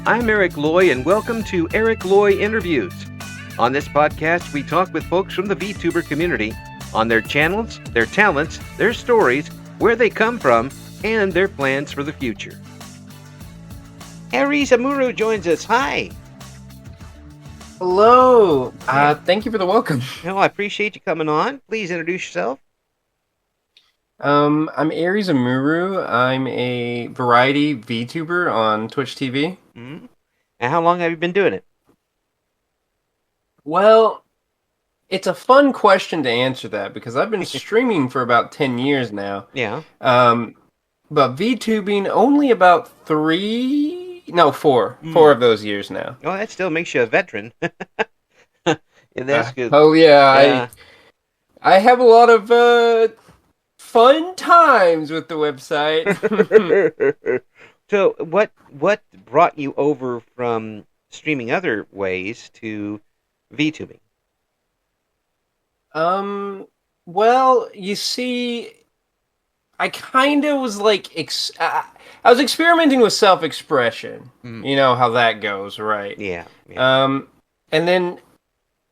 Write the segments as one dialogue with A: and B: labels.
A: I'm Eric Loy, and welcome to Eric Loy Interviews. On this podcast, we talk with folks from the VTuber community on their channels, their talents, their stories, where they come from, and their plans for the future. Ariz Amuuru joins us. Hi.
B: Hello. Thank you for the welcome.
A: Well, I appreciate you coming on. Please introduce yourself.
B: I'm Ariz Amuuru. I'm a variety VTuber on Twitch TV.
A: Mm-hmm. And how long have you been doing it?
B: Well, it's a fun question to answer that because I've been streaming for about 10 years now.
A: Yeah.
B: But VTubing only about 4 of those years now.
A: Well, that still makes you a veteran. That's good.
B: Oh yeah. I have a lot of fun times with the website.
A: So, what brought you over from streaming other ways to VTubing?
B: Well, you see, I kind of was like, I was experimenting with self-expression. You know how that goes, right?
A: Yeah.
B: And then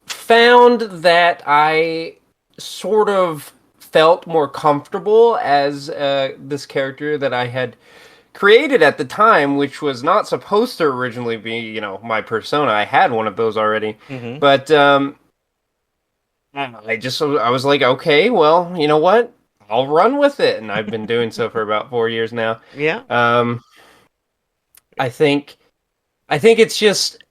B: found that I sort of felt more comfortable as this character that I had created at the time, which was not supposed to originally be, my persona. I had one of those already, but I was like, okay, well, you know what? I'll run with it, and I've been doing so for about 4 years now.
A: Yeah.
B: I think it's just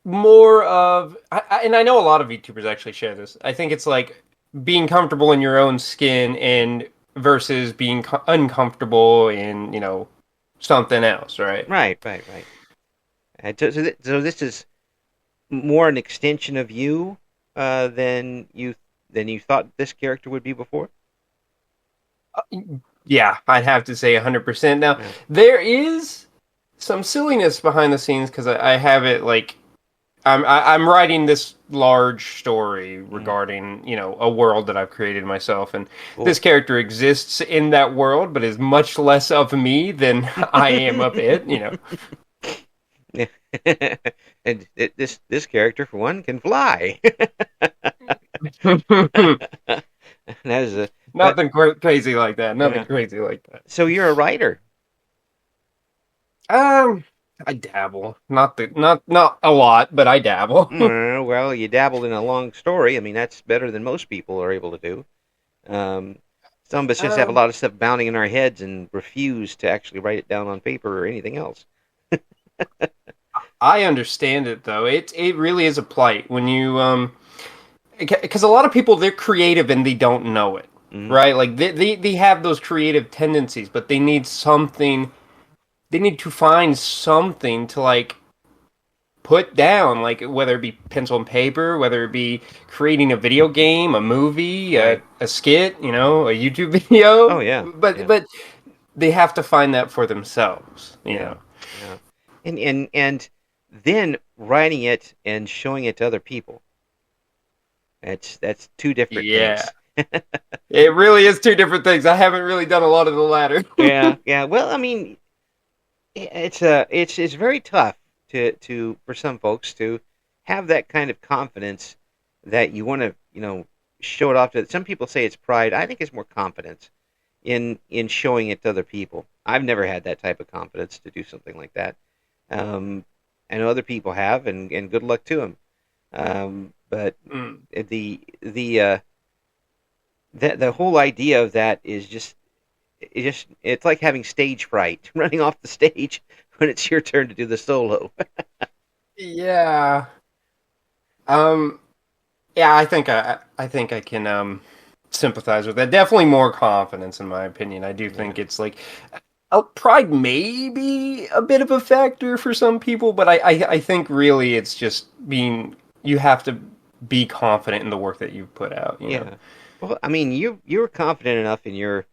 B: more of, and I know a lot of VTubers actually share this. I think it's like being comfortable in your own skin and versus being uncomfortable in, something else, right?
A: Right. So this is more an extension of you than you thought this character would be before?
B: Yeah, I'd have to say 100%. Now, there is some silliness behind the scenes because I have it like I'm writing this large story regarding, a world that I've created myself, and this character exists in that world, but is much less of me than I am of it,
A: Yeah. And this character, for one, can fly. That is
B: Nothing crazy like that. Nothing crazy like that.
A: So you're a writer.
B: I dabble. Not a lot, but I dabble.
A: Well, you dabbled in a long story. I mean, that's better than most people are able to do. Some of us just have a lot of stuff bounding in our heads and refuse to actually write it down on paper or anything else.
B: I understand it, though. It really is a plight when you because a lot of people, they're creative and they don't know it, right? Like they have those creative tendencies, but they need something. They need to find something to like put down, like whether it be pencil and paper, whether it be creating a video game, a movie, a skit, a YouTube video.
A: Oh yeah.
B: But they have to find that for themselves, you know.
A: Yeah. And then writing it and showing it to other people. That's two different things.
B: It really is two different things. I haven't really done a lot of the latter.
A: Yeah. Well, I mean, it's very tough to for some folks to have that kind of confidence that you want to show it off to. Some people say it's pride. I think it's more confidence in showing it to other people. I've never had that type of confidence to do something like that. I know other people have, and good luck to them. But the whole idea of that is it's like having stage fright, running off the stage when it's your turn to do the solo.
B: Yeah. I think I can sympathize with that. Definitely more confidence, in my opinion. I do think it's like pride may be a bit of a factor for some people, but I think really it's just you have to be confident in the work that you've put out. You know?
A: Well, I mean, you're confident enough in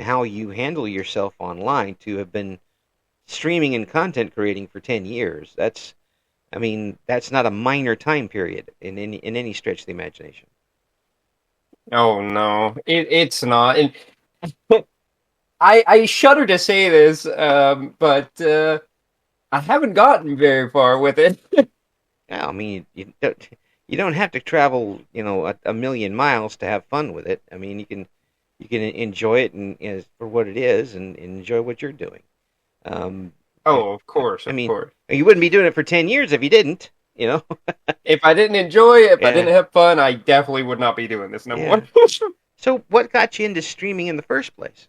A: how you handle yourself online to have been streaming and content creating for 10 years. That's not a minor time period in any stretch of the imagination.
B: Oh no, it's not. And I shudder to say this, but I haven't gotten very far with it.
A: Yeah, I mean, you don't have to travel, a million miles to have fun with it. I mean, you can enjoy it and as for what it is, and enjoy what you're doing. Um, I,
B: Oh, of course,
A: I
B: of
A: mean,
B: course.
A: you wouldn't be doing it for 10 years if you didn't. You know?
B: If I didn't enjoy it, if I
A: Yeah,
B: didn't have fun, I definitely would not be doing this. Number
A: yeah.
B: one.
A: So, what got you into streaming in the first place?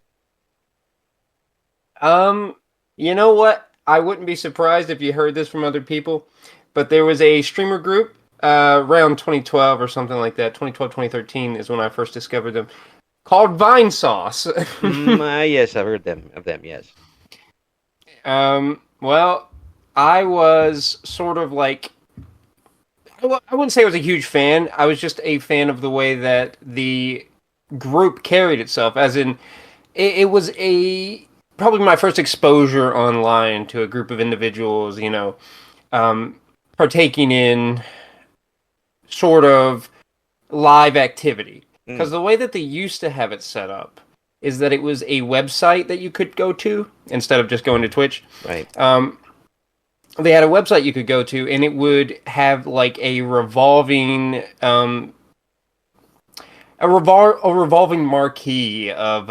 B: um, you know what? I wouldn't be surprised if you heard this from other people, but there was a streamer group around 2012 or something like that. 2012, 2013 is when I first discovered them, called Vine Sauce.
A: Yes, I've heard of them. Yes.
B: Well, I was sort of like I wouldn't say I was a huge fan. I was just a fan of the way that the group carried itself. As in, it was a probably my first exposure online to a group of individuals. Um, partaking in sort of live activity.
A: Mm,
B: Because the way that they used to have it set up is that it was a website that you could go to instead of just going to Twitch.
A: right.
B: They had a website you could go to, and it would have like a revolving marquee of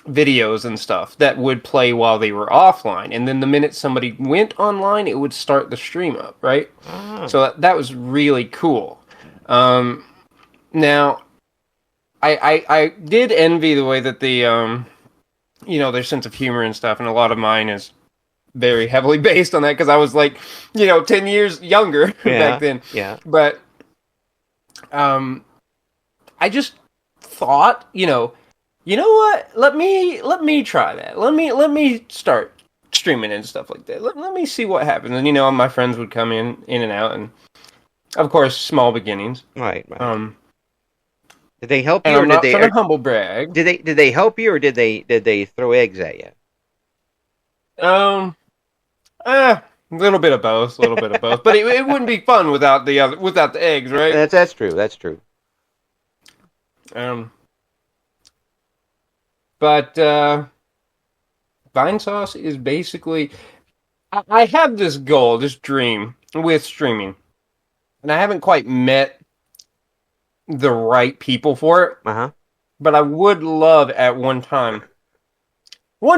B: videos and stuff that would play while they were offline. And then the minute somebody went online, it would start the stream up, right?
A: Ah.
B: So that was really cool. Now, I did envy the way that their sense of humor and stuff, and a lot of mine is very heavily based on that because I was like, 10 years younger back
A: Yeah.
B: then.
A: Yeah.
B: But I just thought, you know what? Let me try that. Let me start streaming and stuff like that. Let me see what happens. And my friends would come in and out, and of course, small beginnings.
A: Right. Right.
B: Um,
A: Did they help
B: and
A: you, or
B: I'm not trying to humble brag.
A: did they help you, or did they throw eggs at you?
B: Um, a little bit of both, a little bit of both. But it wouldn't be fun without the eggs, right?
A: That's true. That's true.
B: Um, but Vine Sauce is basically I have this goal, this dream with streaming, and I haven't quite met the right people for it.
A: Uh huh.
B: But I would love at one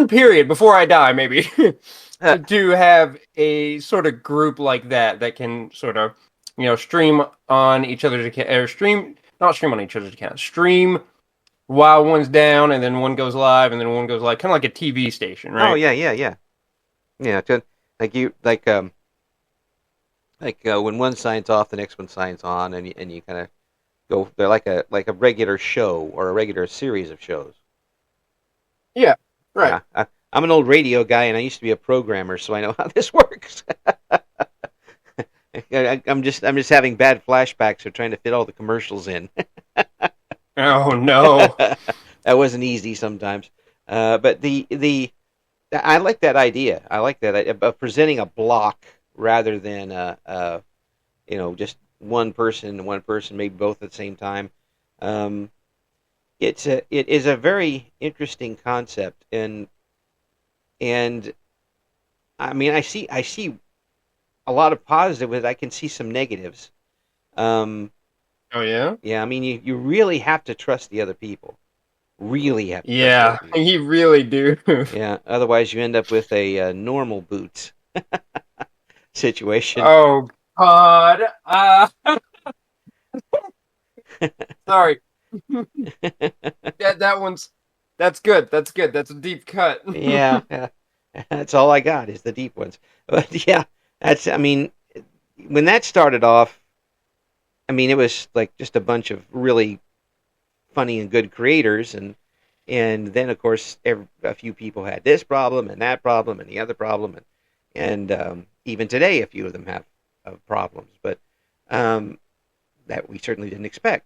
B: period before I die, maybe, to have a sort of group like that can sort of, stream on each other's account, or not stream on each other's account, stream while one's down, and then one goes live, and then one goes live, kind of like a TV station,
A: Oh
B: right?
A: yeah, yeah, yeah. Yeah. When one signs off, the next one signs on, and you kind of go. They're like a regular show or a regular series of shows.
B: Yeah, right.
A: Yeah. I'm an old radio guy, and I used to be a programmer, so I know how this works. I'm just having bad flashbacks of trying to fit all the commercials in.
B: Oh no.
A: That wasn't easy sometimes. But the I like that idea. I like that idea of presenting a block rather than just one person, maybe both at the same time. Um, it is a very interesting concept, and I mean I see a lot of positive with it. I can see some negatives. Um,
B: Oh yeah.
A: yeah, I mean you really have to trust the other people. Really have to trust the other
B: Yeah,
A: people.
B: you really do.
A: Yeah, otherwise you end up with a normal boots situation.
B: Oh God. Sorry. That's good. That's good. That's a deep cut.
A: Yeah, yeah, that's all I got is the deep ones. But yeah, I mean, when that started off, I mean, it was like just a bunch of really funny and good creators, and then of course a few people had this problem and that problem and the other problem, and even today a few of them have problems, but um, that we certainly didn't expect.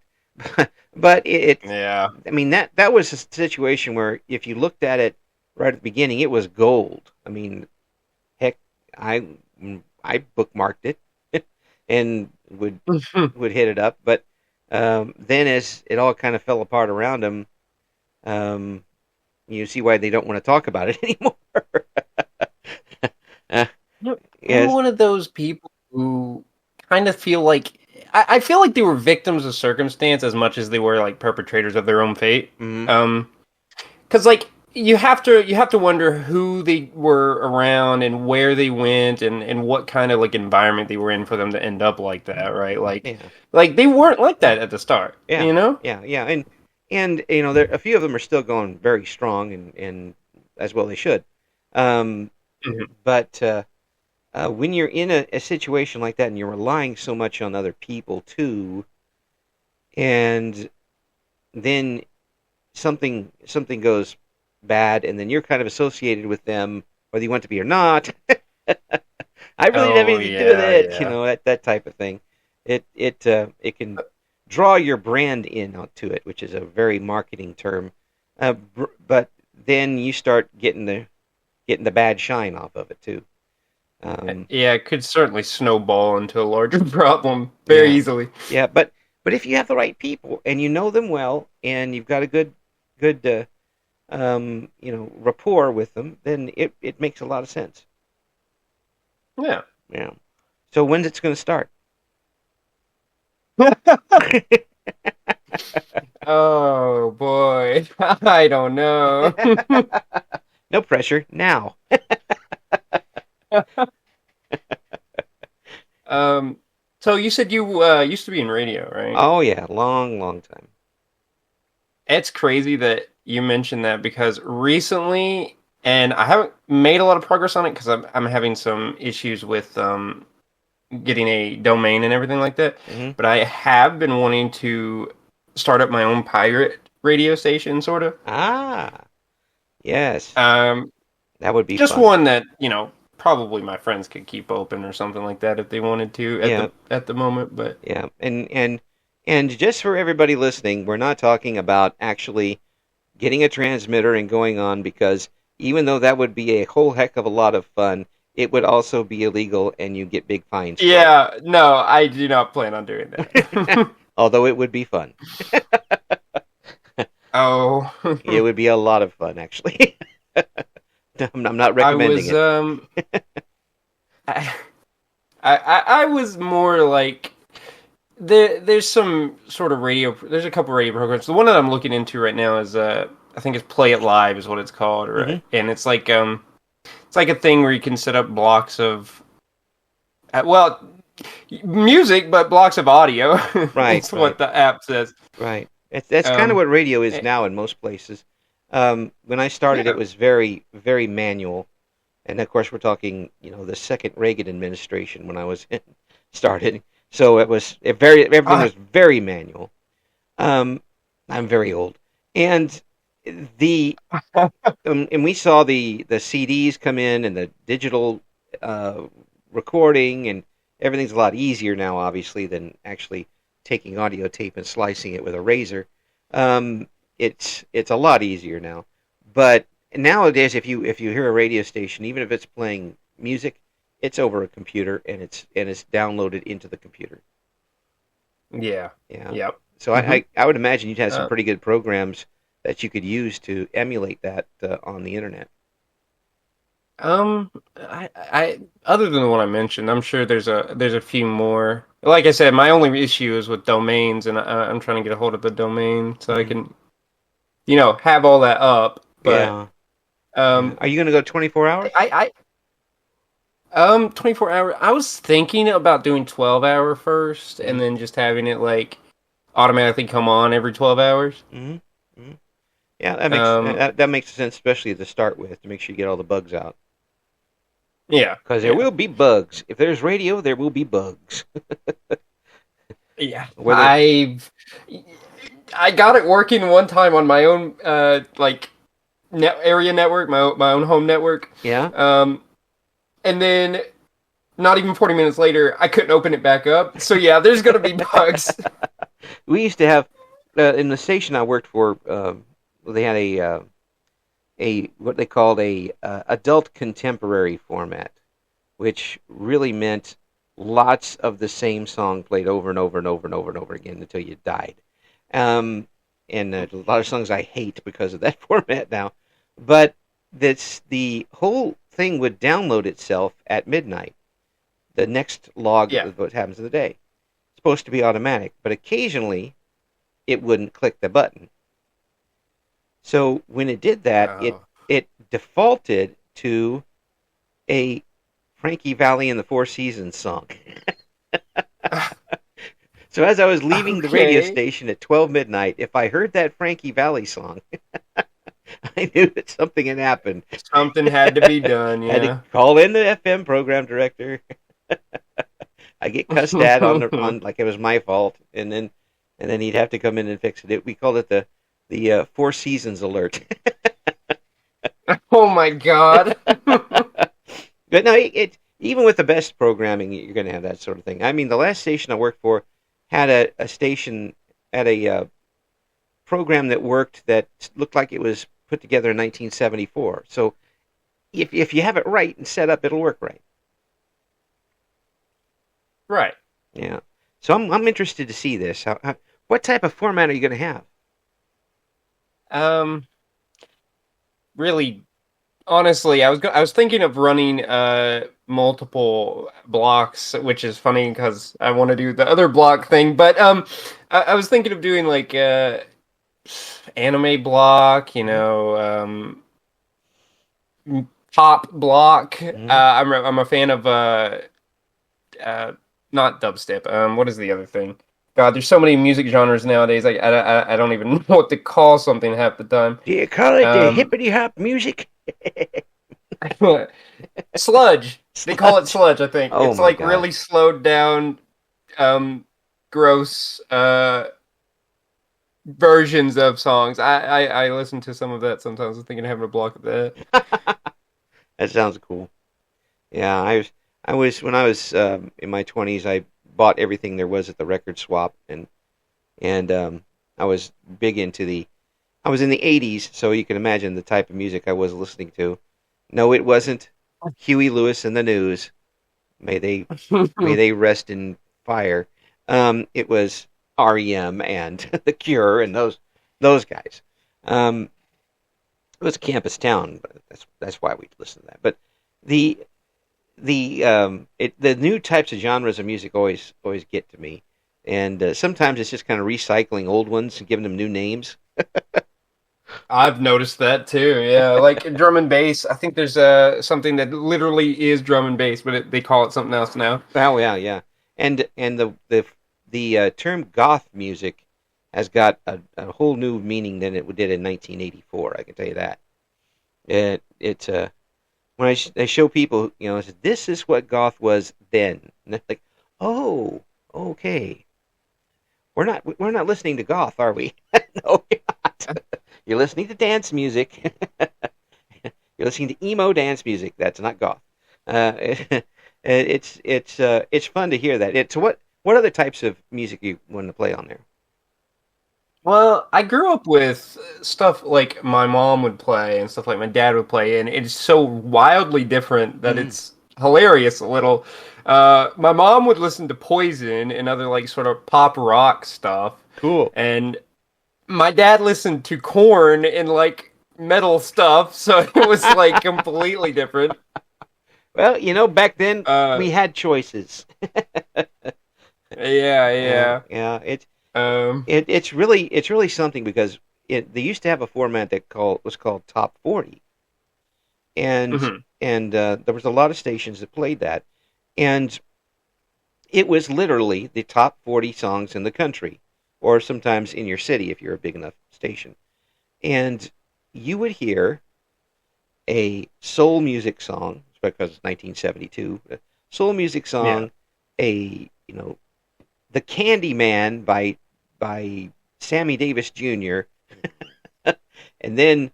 A: But
B: Yeah.
A: I mean that was a situation where if you looked at it right at the beginning, it was gold. I mean, heck, I I bookmarked it and would hit it up, but then as it all kind of fell apart around them, you see why they don't want to talk about it anymore.
B: I'm
A: Yes.
B: one of those people who kind of feel like I feel like they were victims of circumstance as much as they were like perpetrators of their own fate.
A: Hmm.
B: Because like you have to wonder who they were around and where they went and what kind of like environment they were in for them to end up like that, right?
A: Yeah.
B: Like they weren't like that at the start,
A: Yeah.
B: you know?
A: Yeah. Yeah. And there a few of them are still going very strong and as well they should. Um,
B: Mhm.
A: but when you're in a situation like that and you're relying so much on other people too, and then something goes bad, and then you're kind of associated with them, whether you want to be or not. I really didn't have
B: Oh
A: anything to do with
B: yeah,
A: it,
B: yeah.
A: that type of thing. It can draw your brand in to it, which is a very marketing term. But then you start getting the bad shine off of it too. Um,
B: Yeah, it could certainly snowball into a larger problem very
A: yeah,
B: easily.
A: yeah, but if you have the right people and you know them well and you've got a good rapport with them, then it makes a lot of sense.
B: Yeah.
A: Yeah. So when's it's going to start?
B: Oh boy, I don't know.
A: No pressure now.
B: um, so you said you used to be in radio, right?
A: Oh yeah, long time.
B: It's crazy that you mentioned that because recently, and I haven't made a lot of progress on it because I'm having some issues with getting a domain and everything like that.
A: Hmm.
B: But I have been wanting to start up my own pirate radio station, sort of.
A: Ah, yes,
B: Um,
A: that would be
B: just
A: fun.
B: one that probably my friends could keep open or something like that if they wanted to at
A: Yeah,
B: the moment. But
A: yeah, and just for everybody listening, we're not talking about actually getting a transmitter and going on because even though that would be a whole heck of a lot of fun, it would also be illegal and you get big fines for
B: yeah, no, I do not plan on doing
A: it.
B: that.
A: Although it would be fun.
B: Oh,
A: It would be a lot of fun, actually. I'm not
B: I
A: recommending
B: was
A: it.
B: I, I was more like there's some sort of radio. There's a couple radio programs. The one that I'm looking into right now is I think it's Play It Live is what it's called,
A: Hmm.
B: right? And it's like a thing where you can set up blocks of well music, but blocks of audio.
A: Right,
B: It's
A: right,
B: what the app says.
A: right. That's kind of
B: Um,
A: what radio is
B: eh,
A: now in most places. When I started, it
B: yeah,
A: was very, very manual. And of course, we're talking, the second Reagan administration when I was started. So everything
B: ah,
A: was very manual. Um, I'm very old, and the and we saw the CDs come in and the digital uh, recording, and everything's a lot easier now, obviously, than actually taking audio tape and slicing it with a razor. It's a lot easier now, but nowadays, if you hear a radio station, even if it's playing music, it's over a computer and it's downloaded into the computer.
B: yeah,
A: Yeah.
B: yep.
A: So
B: Hmm.
A: I would imagine you'd have some
B: Uh,
A: pretty good programs that you could use to emulate that on the internet.
B: I other than the one I mentioned, I'm sure there's a few more. Like I said, my only issue is with domains, and I'm trying to get a hold of the domain so I
A: Hmm.
B: can, have all that up. But
A: Yeah. Yeah.
B: um,
A: Are you going to go 24 hours?
B: 24 hour. I was thinking about doing 12-hour first, and
A: Hmm.
B: then just having it like automatically come on every 12 hours.
A: Hmm. Hmm. Yeah, that makes
B: Um,
A: that, that makes sense, especially to start with, to make sure you get all the bugs out.
B: yeah,
A: Because there
B: yeah,
A: will be bugs. If there's radio, there will be bugs.
B: yeah.
A: Whether
B: I got it working one time on my own like area network, my own home network.
A: Yeah.
B: Um, and then not even 40 minutes later, I couldn't open it back up. So yeah, there's gonna be bugs.
A: We used to have in the station I worked for. They had a what they called a adult contemporary format, which really meant lots of the same song played over and over and over and over and over again until you died. Um, and a lot of songs I hate because of that format now. But that's the whole thing would download itself at midnight. The next log
B: Yeah.
A: of what happens in the day. It's supposed to be automatic, but occasionally it wouldn't click the button. So when it did that,
B: Oh.
A: it defaulted to a Frankie Valli and the Four Seasons song. So as I was leaving the radio
B: Okay.
A: station at 12 midnight, if I heard that Frankie Valli song, I knew that something had happened.
B: Something had to be done,
A: I had to
B: yeah.
A: call in the FM program director. I get cussed at on like it was my fault, and then he'd have to come in and fix it. We called it the Four Seasons alert.
B: Oh my god.
A: But no, even with the best programming, you're going to have that sort of thing. I mean, the last station I worked for had a station had a program that worked that looked like it was put together in 1974. So if you have it right and set up, it'll work right.
B: Right.
A: Yeah. So I'm interested to see this. What type of format are you going to have?
B: Um really honestly, I was thinking of running multiple blocks, which is funny because I want to do the other block thing, but I was thinking of doing like anime block, pop block.
A: Mm-hmm.
B: I'm a fan of uh not dubstep. What is the other thing? God, there's so many music genres nowadays. I don't even know what to call something half the time.
A: Do you call it the
B: Um,
A: hippity hop music?
B: Sludge. They call it sludge, I think.
A: Oh
B: It's
A: my
B: like
A: God.
B: really slowed down, gross versions of songs. I listen to some of that sometimes. I'm thinking of having a block of that.
A: That sounds cool. Yeah, I was when I was in my 20s. I bought everything there was at the record swap, and I was big into the. I was in the 80s, so you can imagine the type of music I was listening to. No, it wasn't Huey Lewis and the News. May they may they rest in fire. It was REM and The Cure and those guys. It was Campus Town, but that's why we listened to that. But the the new types of genres of music always get to me, and sometimes it's just kind of recycling old ones and giving them new names.
B: I've noticed that too. Yeah, like drum and bass. I think there's something that literally is drum and bass, but they call it something else now.
A: Oh yeah, yeah, and the term goth music has got a whole new meaning than it did in 1984. I can tell you that. It's when I show people, I said, this is what goth was then, and they're like, oh, okay, we're not listening to goth, are we? No, we're not. You're listening to dance music. You're listening to emo dance music. That's not goth. It's fun to hear that. So what other types of music you want to play on there?
B: Well, I grew up with stuff like my mom would play and stuff like my dad would play, and it's so wildly different that
A: Mm,
B: it's hilarious a little. My mom would listen to Poison and other like sort of pop rock stuff,
A: cool.
B: and my dad listened to Korn and like metal stuff, so it was like completely different.
A: Well, back then
B: Uh,
A: we had choices.
B: yeah,
A: Yeah,
B: yeah.
A: yeah.
B: Um,
A: It's really something because they used to have a format that was called Top 40, and
B: mhm.
A: there was a lot of stations that played that, and it was literally the top 40 songs in the country, or sometimes in your city if you're a big enough station, and you would hear a soul music song because it's 1972, a soul music
B: Yeah.
A: song, a the Candy Man by Sammy Davis Jr. and then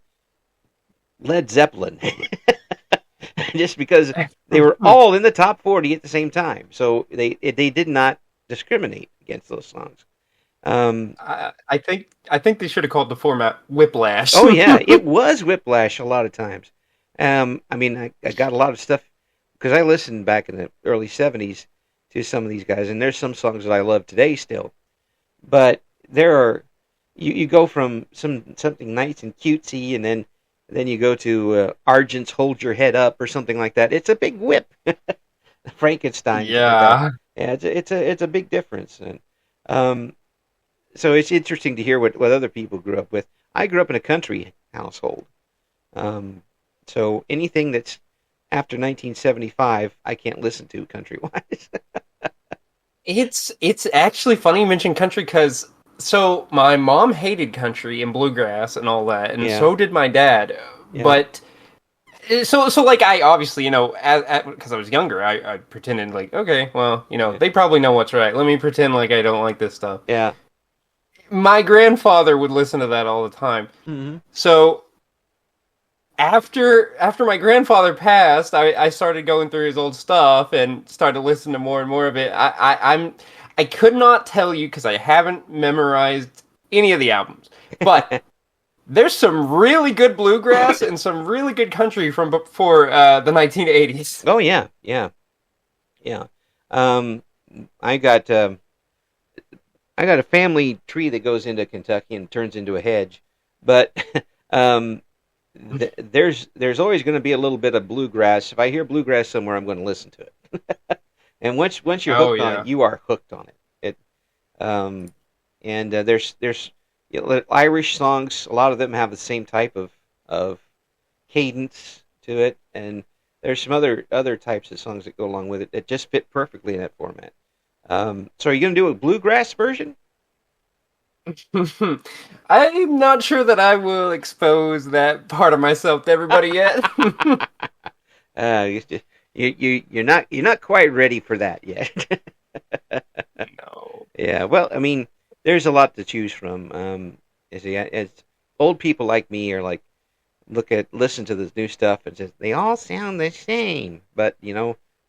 A: Led Zeppelin, just because they were all in the top 40 at the same time. So they did not discriminate against those songs. Um,
B: I think they should have called the format Whiplash.
A: oh yeah, it was Whiplash a lot of times. I mean, I got a lot of stuff because I listened back in the early 70s to some of these guys, and there's some songs that I love today still. But there are you go from something nice and cutesy, and then Then you go to Argent's "Hold Your Head Up" or something like that. It's a big whip. Frankenstein with that.
B: Yeah.
A: Yeah, it's a big difference, and um, so it's interesting to hear what other people grew up with. I grew up in a country household, um, so anything that's after 1975, I can't listen to country wise.
B: It's actually funny you mentioned country because so my mom hated country and bluegrass and all that, and
A: Yeah,
B: so did my dad.
A: yeah,
B: But so like I obviously because I was younger, I pretended like okay, well
A: yeah,
B: they probably know what's right. Let me pretend like I don't like this stuff.
A: yeah.
B: My grandfather would listen to that all the time.
A: Hmm.
B: So after my grandfather passed, I started going through his old stuff and started listening to more and more of it. I could not tell you because I haven't memorized any of the albums, but there's some really good bluegrass and some really good country from before the 1980s.
A: Oh yeah, yeah, yeah. Um, I got I got a family tree that goes into Kentucky and turns into a hedge, but um, there's always going to be a little bit of bluegrass. If I hear bluegrass somewhere, I'm going to listen to it. And once you're
B: Oh
A: hooked on
B: yeah.
A: it, you are hooked on it. Um, and there's Irish songs. A lot of them have the same type of cadence to it, and there's some other types of songs that go along with it that just fit perfectly in that format. So are you going to do a bluegrass version?
B: I'm not sure that I will expose that part of myself to everybody yet.
A: You, you're not quite ready for that yet.
B: No.
A: Yeah, well, I mean, there's a lot to choose from. As old people like me are like listen to this new stuff and just they all sound the same. But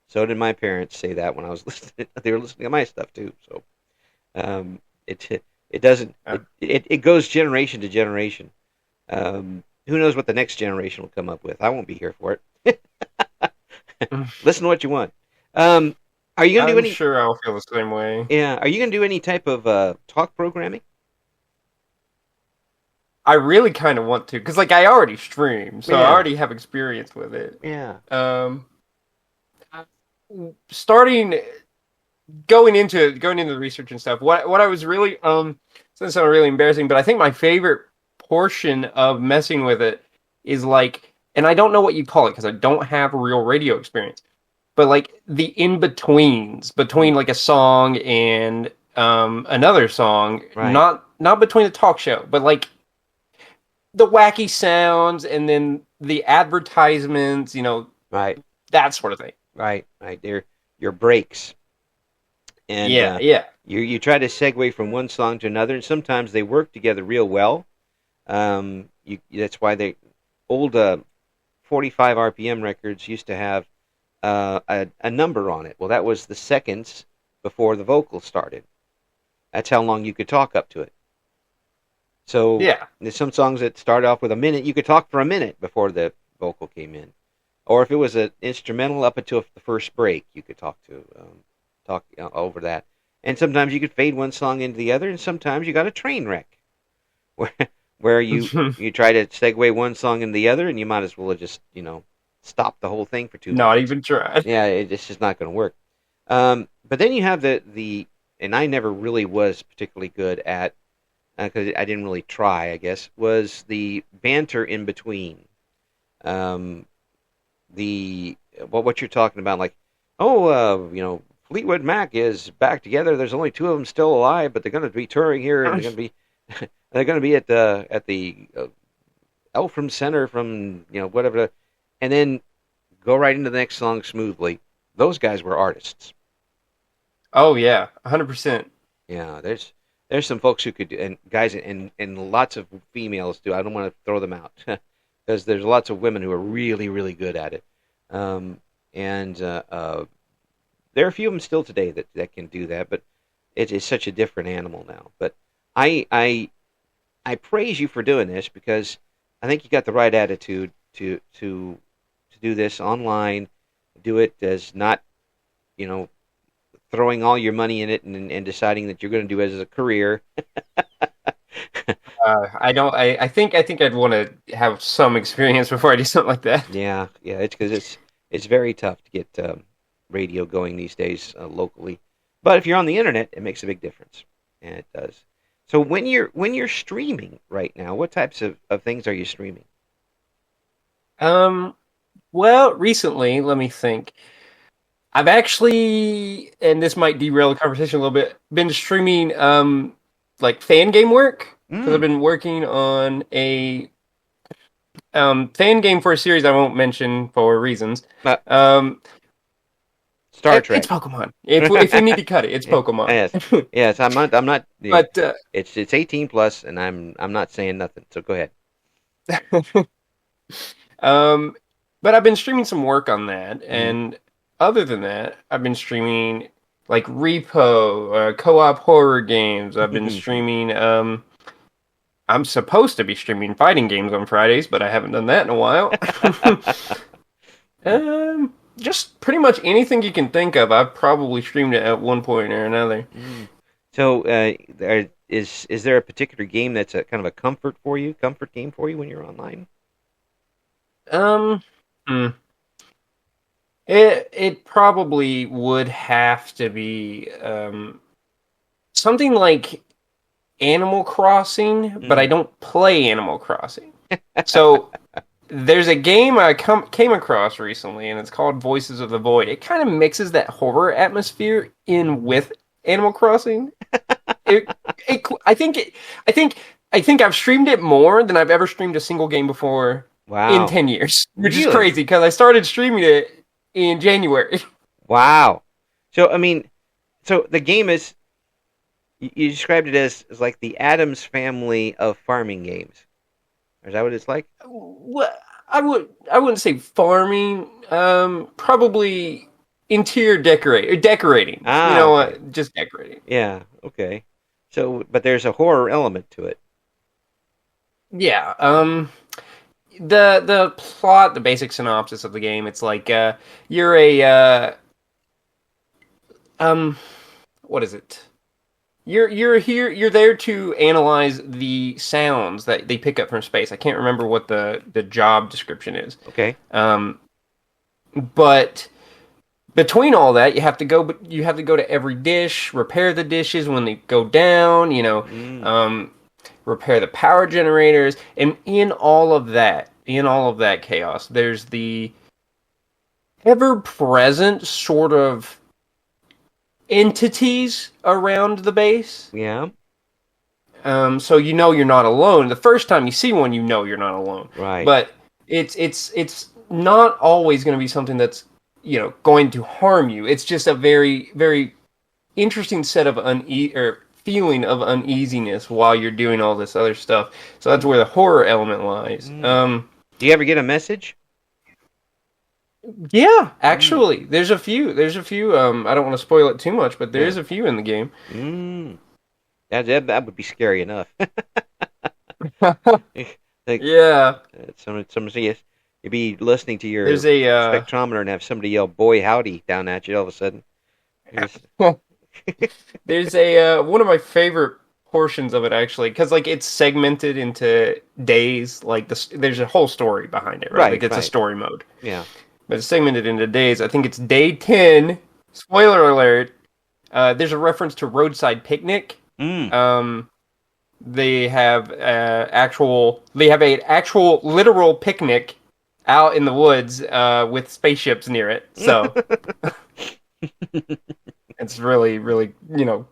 A: so did my parents say that when I was listening. They were listening to my stuff too. So it doesn't it goes generation to generation. Who knows what the next generation will come up with? I won't be here for it. Listen to what you want. Um, are you gonna do
B: I'm
A: any?
B: sure I'll feel the same way.
A: Yeah, are you gonna do any type of talk programming?
B: I really kind of want to, because like I already stream, so I
A: Yeah,
B: already have experience with it.
A: yeah,
B: Um, starting going into the research and stuff. What I was really it's gonna sound really embarrassing, but I think my favorite portion of messing with it is like, and I don't know what you call it because I don't have real radio experience, but like the in betweens between
A: mm,
B: like a song and another song,
A: right,
B: not between the talk show, but like the wacky sounds and then the advertisements,
A: right,
B: that sort of thing.
A: right. They're your breaks, and
B: Yeah, yeah.
A: you try to segue from one song to another, and sometimes they work together real well. That's why they old 45 RPM records used to have a number on it. Well, that was the seconds before the vocal started. That's how long you could talk up to it. So
B: Yeah.
A: there's some songs that start off with a minute. You could talk for a minute before the vocal came in, or if it was an instrumental up until the first break, you could talk over that. And sometimes you could fade one song into the other, and sometimes you got a train wreck where where you try to segue one song into the other, and you might as well just stop the whole thing for two
B: Not
A: minutes.
B: even tried.
A: Yeah, it's just not going to work. But then you have and I never really was particularly good at because I didn't really try. I guess was the banter in between. Um, the what you're talking about, like, oh, Fleetwood Mac is back together. There's only two of them still alive, but they're going to be touring here, and they're going to be at the Elfram Center from whatever, and then go right into the next song smoothly. Those guys were artists.
B: Oh yeah, 100%.
A: Yeah, there's some folks who could do, and guys, and lots of females do. I don't want to throw them out because there's lots of women who are really really good at it. And there are a few of them still today that can do that, but it is such a different animal now. But I I I praise you for doing this because I think you got the right attitude to do this online. Do it as not you know throwing all your money in it and deciding that you're going to do it as a career.
B: I don't. I think I'd want to have some experience before I do something like that.
A: Yeah, yeah. It's because it's very tough to get radio going these days locally. But if you're on the internet, it makes a big difference, and it does. So when you're streaming right now, what types of things are you streaming?
B: Um. Well, recently, let me think. I've actually, and this might derail the conversation a little bit, been streaming like fan game work because I've
A: Mm,
B: been working on a fan game for a series I won't mention for reasons.
A: uh,
B: Um,
A: Star
B: it's
A: Trek.
B: Pokemon. If we need to cut it, it's Pokemon.
A: Yes, yes. I'm not.
B: But
A: It's 18 plus, and I'm not saying nothing. So go ahead.
B: um, but I've been streaming some work on that,
A: Mm.
B: and other than that, I've been streaming like repo, co-op horror games. I've been streaming. I'm supposed to be streaming fighting games on Fridays, but I haven't done that in a while. Just pretty much anything you can think of, I've probably streamed it at one point or another.
A: Mm. So, is there a particular game that's a kind of a comfort game for you when you're online?
B: Um, hmm. It probably would have to be something like Animal Crossing, but I
A: Mm.
B: don't play Animal Crossing. So there's a game I came across recently, and it's called Voices of the Void. It kind of mixes that horror atmosphere in with Animal Crossing. It, it, I think, it, I think I've streamed it more than I've ever streamed a single game before in
A: Wow,
B: 10 years, which is
A: really?
B: crazy because I started streaming it in January.
A: Wow. So, I mean, so the game is you described it as like the Adams family of farming games. Is that what it's like?
B: What I wouldn't say farming. Probably interior decorating. You
A: Ah,
B: know
A: okay.
B: what? Just decorating.
A: Yeah, okay. So, but there's a horror element to it.
B: Yeah. The plot, the basic synopsis of the game. It's like you're a um, what is it? You're here. You're there to analyze the sounds that they pick up from space. I can't remember what the job description is.
A: Okay.
B: Um, but between all that, you have to go to every dish, repair the dishes when they go down,
A: Mm.
B: repair the power generators, and in all of that chaos, there's the ever present sort of entities around the base.
A: Yeah.
B: So you know you're not alone. The first time you see one, you know you're not alone.
A: Right.
B: But it's not always going to be something that's going to harm you. It's just a very very interesting set of feeling of uneasiness while you're doing all this other stuff. So that's where the horror element lies.
A: Mm. Do you ever get a message?
B: Yeah,
A: Mm.
B: actually, there's a few. There's a few. I don't want to spoil it too much, but there
A: Yeah.
B: is a few in the game.
A: Mm. That would be scary enough. Like
B: Yeah,
A: someone say yes, you'd be listening to your
B: there's a
A: spectrometer and have somebody yell "Boy howdy" down at you all of a sudden. Just-
B: there's a one of my favorite portions of it actually because like it's segmented into days. Like there's a whole story behind it, right?
A: right,
B: Like it's a
A: right,
B: story mode,
A: yeah.
B: but it's segmented into days. I think it's day 10. Spoiler alert. There's a reference to Roadside Picnic.
A: Mm.
B: Um, they have a actual literal picnic out in the woods with spaceships near it. So it's really really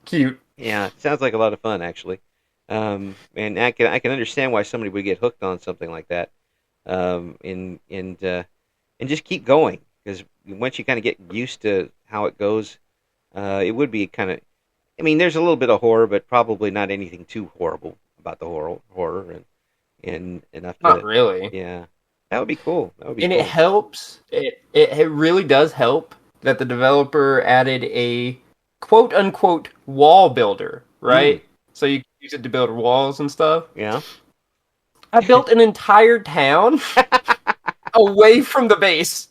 B: cute.
A: Yeah, sounds like a lot of fun actually. And I can understand why somebody would get hooked on something like that. And just keep going because once you kind of get used to how it goes, it would be kind of. I mean, there's a little bit of horror, but probably not anything too horrible about the horror and enough
B: Not
A: to.
B: really.
A: Yeah, that would be cool. That would be
B: And it
A: cool.
B: helps. It really does help that the developer added a quote unquote wall builder,
A: Mm,
B: right? So you can use it to build walls and stuff.
A: yeah.
B: I built an entire town away from the base.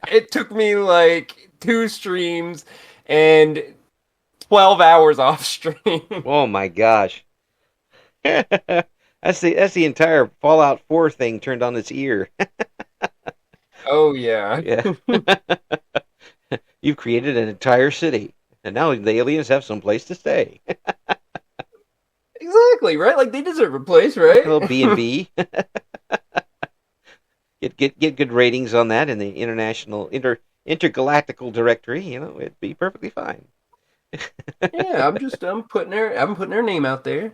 B: It took me like 2 streams and 12 hours off stream.
A: Oh my gosh. That's the entire Fallout 4 thing turned on its ear.
B: Oh yeah.
A: Yeah. You've created an entire city, and now the aliens have some place to stay.
B: Exactly, right? Like they deserve a place,
A: A
B: right?
A: little B&B. Get good ratings on that in the intergalactical directory. It'd be perfectly fine.
B: Yeah, I'm putting their name out there.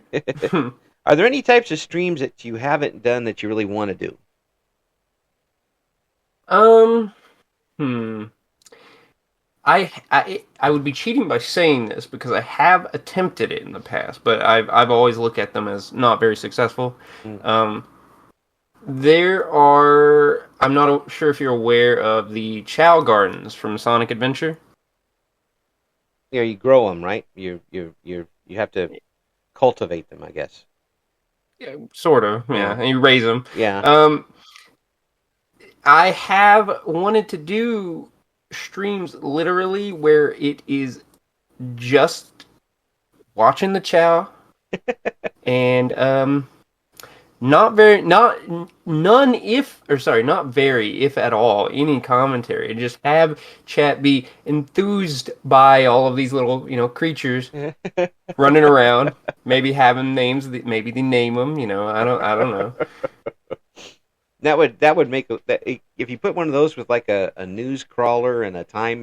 A: Are there any types of streams that you haven't done that you really want to do?
B: Um, hmm. I would be cheating by saying this because I have attempted it in the past, but I've always looked at them as not very successful.
A: Mm.
B: Um, there are I'm not sure if you're aware of the Chow Gardens from Sonic Adventure.
A: You grow them, right? You have to cultivate them, I guess.
B: Yeah, sort of, yeah.
A: Yeah,
B: And you raise them.
A: yeah.
B: Um, I have wanted to do streams literally where it is just watching the Chow and not very not none if or sorry not very if at all any commentary and just have chat be enthused by all of these little creatures running around, maybe having names, maybe they name them, I don't know.
A: That would make that if you put one of those with like a news crawler and a time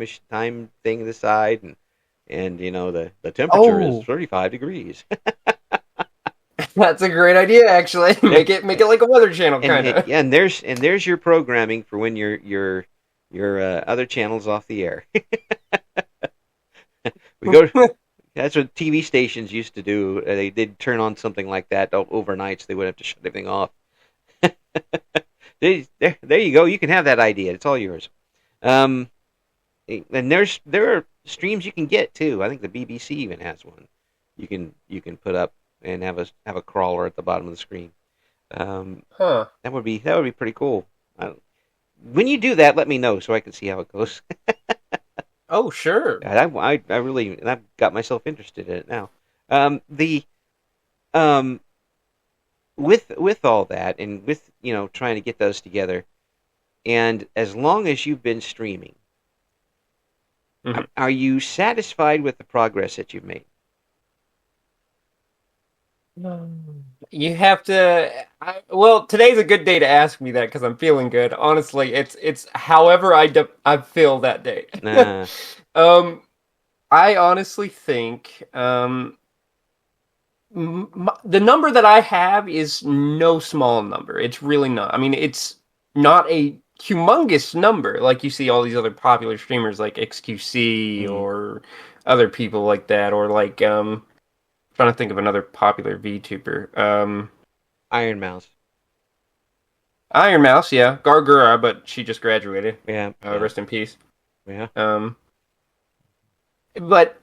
A: thing to the side, and the temperature is
B: Oh,
A: 35 degrees.
B: that's a great idea, actually. Make it like a weather channel
A: and
B: kind
A: it,
B: of.
A: yeah, and there's your programming for when your other channel's off the air. we go That's what TV stations used to do. They did turn on something like that overnight, so they would have to shut everything off. There you go. You can have that idea. It's all yours. Um, and there are streams you can get too. I think the BBC even has one. You can put up and have a crawler at the bottom of the screen.
B: Huh.
A: That would be pretty cool. When you do that, let me know so I can see how it goes.
B: Oh, sure.
A: I really I've got myself interested in it now. The um with all that and with trying to get those together, and as long as you've been streaming,
B: Mhm.
A: are you satisfied with the progress that you've made?
B: You have to. Well, today's a good day to ask me that because I'm feeling good. Honestly, it's however I feel that day.
A: Nah.
B: um, I honestly think the number that I have is no small number. It's really not. I mean, it's not a humongous number like you see all these other popular streamers like XQC
A: Mm.
B: or other people like that, or like trying to think of another popular VTuber.
A: Iron Mouse.
B: Iron Mouse, yeah, Gargura, but she just graduated.
A: Yeah, yeah,
B: Rest in peace.
A: yeah.
B: Um, but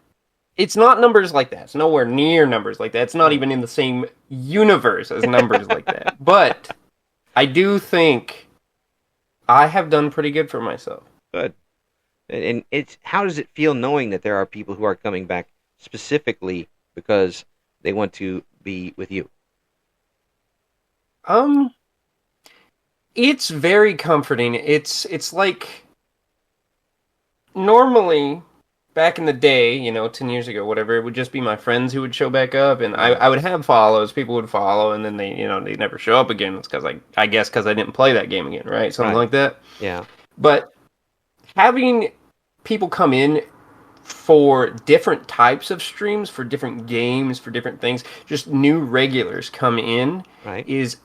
B: it's not numbers like that. It's nowhere near numbers like that. It's not
A: Right.
B: even in the same universe as numbers like that. But I do think I have done pretty good for myself.
A: Good. And it's how does it feel knowing that there are people who are coming back specifically because they want to be with you?
B: Um, it's very comforting. It's like normally back in the day, 10 years ago, whatever, it would just be my friends who would show back up, and I would have follows. People would follow, and then they never show up again. It's because I guess because I didn't play that game again, right? Something
A: Right.
B: like that.
A: Yeah.
B: But having people come in for different types of streams, for different games, for different things, just new regulars come in
A: Right.
B: is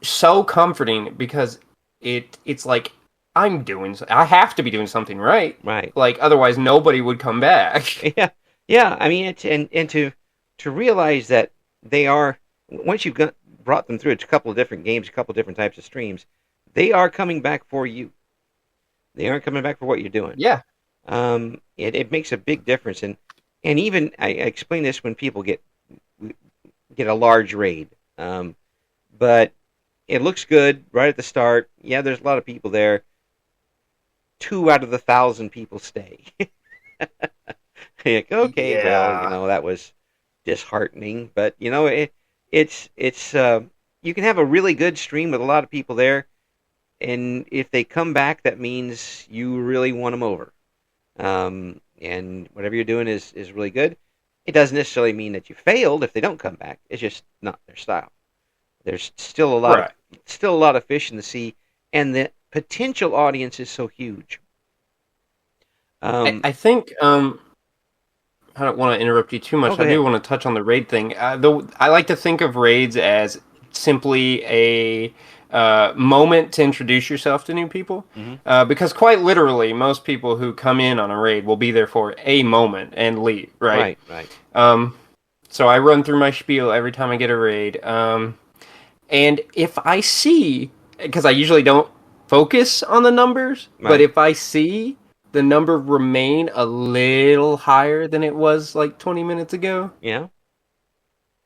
B: so comforting because it's like I have to be doing something right.
A: Right.
B: Like otherwise nobody would come back.
A: Yeah. Yeah. I mean, and to realize that they are once you've brought them through a couple of different games, a couple of different types of streams, they are coming back for you. They aren't coming back for what you're doing.
B: Yeah.
A: It makes a big difference, and even I explain this when people get a large raid, but it looks good right at the start. Yeah, there's a lot of people there. 2 out of the 1,000 people stay. Like, okay, well,
B: Yeah.
A: that was disheartening, but it's you can have a really good stream with a lot of people there, and if they come back, that means you really want them over. And whatever you're doing is really good. It doesn't necessarily mean that you failed if they don't come back. It's just not their style. There's
B: Right.
A: still a lot of fish in the sea, and the potential audience is so huge. Um,
B: I think I don't want to interrupt you too
A: oh,
B: much.
A: go
B: I do
A: ahead.
B: want to touch on the raid thing. Though I like to think of raids as simply a moment to introduce yourself to new people,
A: Hmm.
B: because quite literally, most people who come in on a raid will be there for a moment and leave. Right.
A: Right, right,
B: Um, so I run through my spiel every time I get a raid. And if I see, because I usually don't focus on the numbers, but
A: right.
B: if I see the number remain a little higher than it was like 20 minutes ago,
A: Yeah.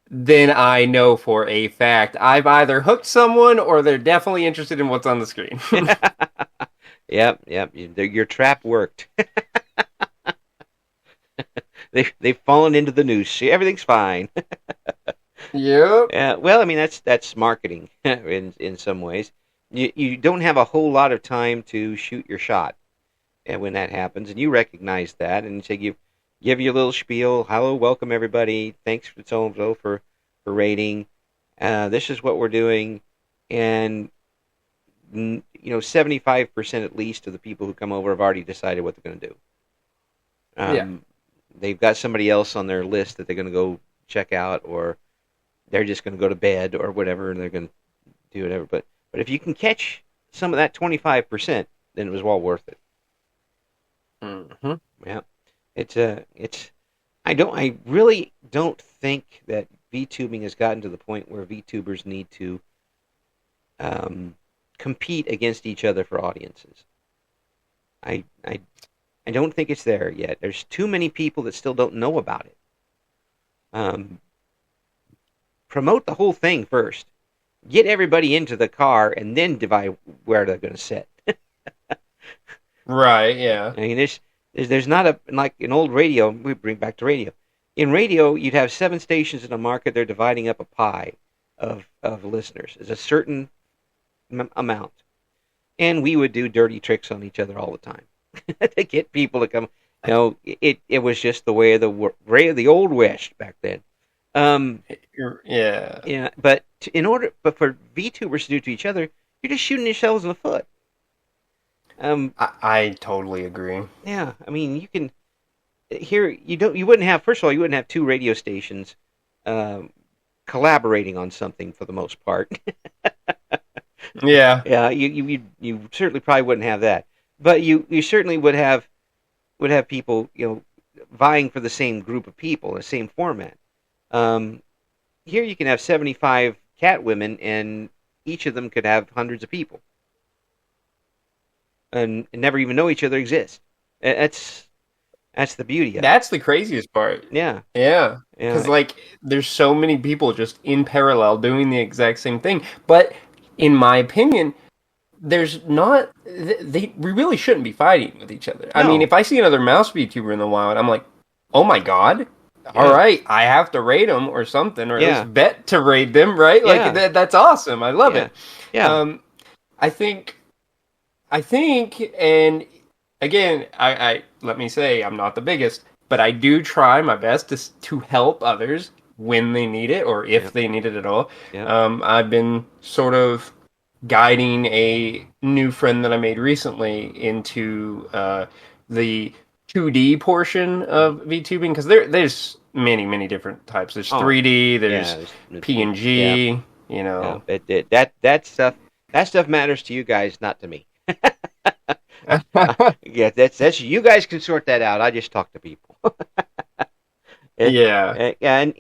B: then I know for a fact I've either hooked someone or they're definitely interested in what's on the screen.
A: Yep, yep. Your trap worked. They've fallen into the noose. See, everything's fine.
B: Yep.
A: Yeah. Well, I mean that's marketing in some ways. You don't have a whole lot of time to shoot your shot, and when that happens, and you recognize that, and so you give your little spiel. Hello, welcome everybody. Thanks for so and so for rating. This is what we're doing, and 75% at least of the people who come over have already decided what they're going to do.
B: Yeah.
A: Um, they've got somebody else on their list that they're going to go check out, or they're just going to go to bed or whatever, and they're going to do whatever. But if you can catch some of that 25%, then it was well worth it.
B: Hmm.
A: Yeah, it's I really don't think that VTubing has gotten to the point where VTubers need to um, compete against each other for audiences. I, I I don't think it's there yet. There's too many people that still don't know about it. Um, Promote the whole thing first. Get everybody into the car, and then divide where they're going to sit.
B: Right. Yeah.
A: I mean, there's not a like an old radio. We bring back to radio. In radio, you'd have 7 stations in a market. They're dividing up a pie of listeners. There's a certain amount, and we would do dirty tricks on each other all the time to get people to come. It was just the way of the old west back then. Um,
B: Yeah.
A: yeah, but for VTubers to do to each other, you're just shooting yourselves in the foot. Um,
B: I totally agree.
A: yeah, I mean, you can here you wouldn't have first of all you wouldn't have 2 radio stations um, collaborating on something for the most part.
B: Yeah.
A: Yeah, you certainly probably wouldn't have that, but you certainly would have people vying for the same group of people, the same format. Um, Here you can have 75 cat women, and each of them could have hundreds of people, and never even know each other exist. That's the beauty of it.
B: That's the craziest part.
A: Yeah,
B: Yeah.
A: yeah,
B: Because, like, there's so many people just in parallel doing the exact same thing. But, in my opinion, there's not. We really shouldn't be fighting with each other. I mean,
A: no,
B: if I see another mouse VTuber in the wild, I'm like, oh my god. All
A: yeah,
B: right, I have to raid them or something, or at
A: yeah,
B: least bet to raid them, right? Like,
A: yeah,
B: that's awesome. I love
A: yeah,
B: it.
A: yeah.
B: Um, I think and again, I let me say I'm not the biggest, but I do try my best to help others when they need it or
A: Yeah,
B: if they need it at all.
A: yeah.
B: I've been sort of guiding a new friend that I made recently into the 2D portion of VTubing because there's many different types. There's
A: Oh,
B: 3D,
A: yeah.
B: there's
A: Yeah,
B: PNG, you
A: yeah.
B: know.
A: That stuff matters to you guys, not to me. Yeah, that's you guys can sort that out. I just talk to people.
B: Yeah.
A: Yeah, and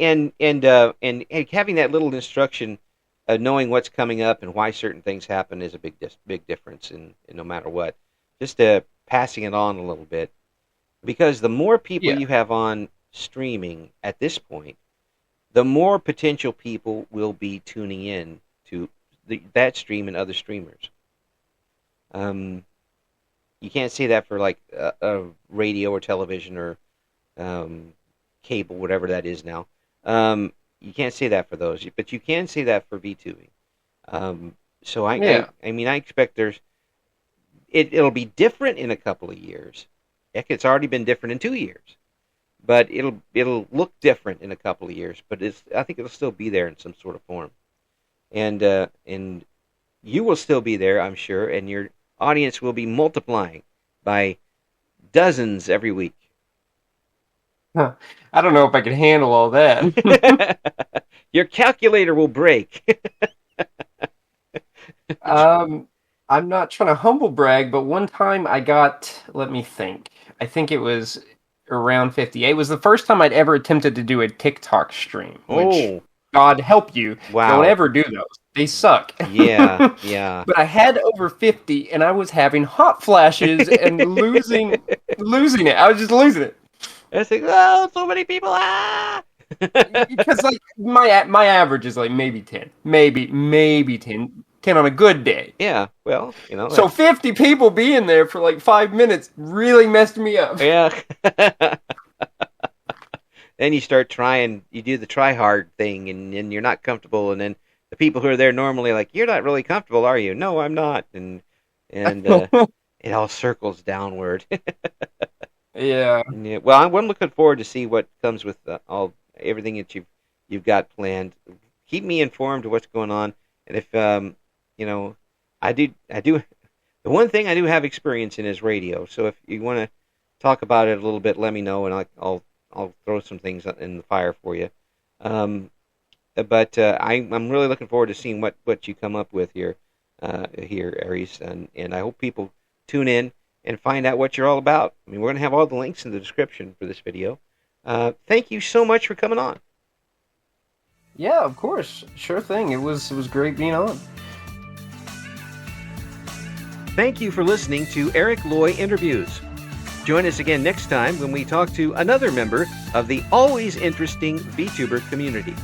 A: having that little instruction, knowing what's coming up and why certain things happen is a big difference in no matter what. Just passing it on a little bit, because the more people
B: Yeah.
A: you have on streaming at this point, the more potential people will be tuning in to that stream and other streamers. Um, you can't say that for like a radio or television or um, cable, whatever that is now. Um, you can't say that for those, but you can say that for VTubing. So
B: Yeah.
A: I mean, I expect it'll be different in a couple of years. Heck, it's already been different in 2 years, but it'll look different in a couple of years. But I think it'll still be there in some sort of form, and you will still be there, I'm sure, and your audience will be multiplying by dozens every week.
B: Huh. I don't know if I can handle all that.
A: Your calculator will break.
B: I'm not trying to humble brag, but one time I got, let me think. I think it was around 50. It was the first time I'd ever attempted to do a TikTok stream, which,
A: Oh,
B: God help you,
A: wow.
B: don't ever do those. They suck.
A: Yeah, yeah.
B: But I had over 50, and I was having hot flashes and losing it. I was just losing it.
A: It's like, oh, so many people. Ah!
B: Because like my average is like maybe 10, maybe 10 on a good day.
A: Yeah, well,
B: So 50 people being there for like 5 minutes really messed me up.
A: Yeah. Then you start trying. You do the try hard thing, and you're not comfortable, and then the people who are there normally are like, you're not really comfortable, are you? No, I'm not, and it all circles downward.
B: Yeah.
A: Yeah. Well, I'm looking forward to see what comes with everything that you've got planned. Keep me informed of what's going on, and if I do. The one thing I do have experience in is radio. So if you want to talk about it a little bit, let me know, and I'll throw some things in the fire for you. But I'm really looking forward to seeing what you come up with here, Ariz, and I hope people tune in and find out what you're all about. I mean, we're going to have all the links in the description for this video. Thank you so much for coming on.
B: Yeah, of course. Sure thing. It was great being on.
A: Thank you for listening to Eric Loy Interviews. Join us again next time when we talk to another member of the always interesting VTuber community.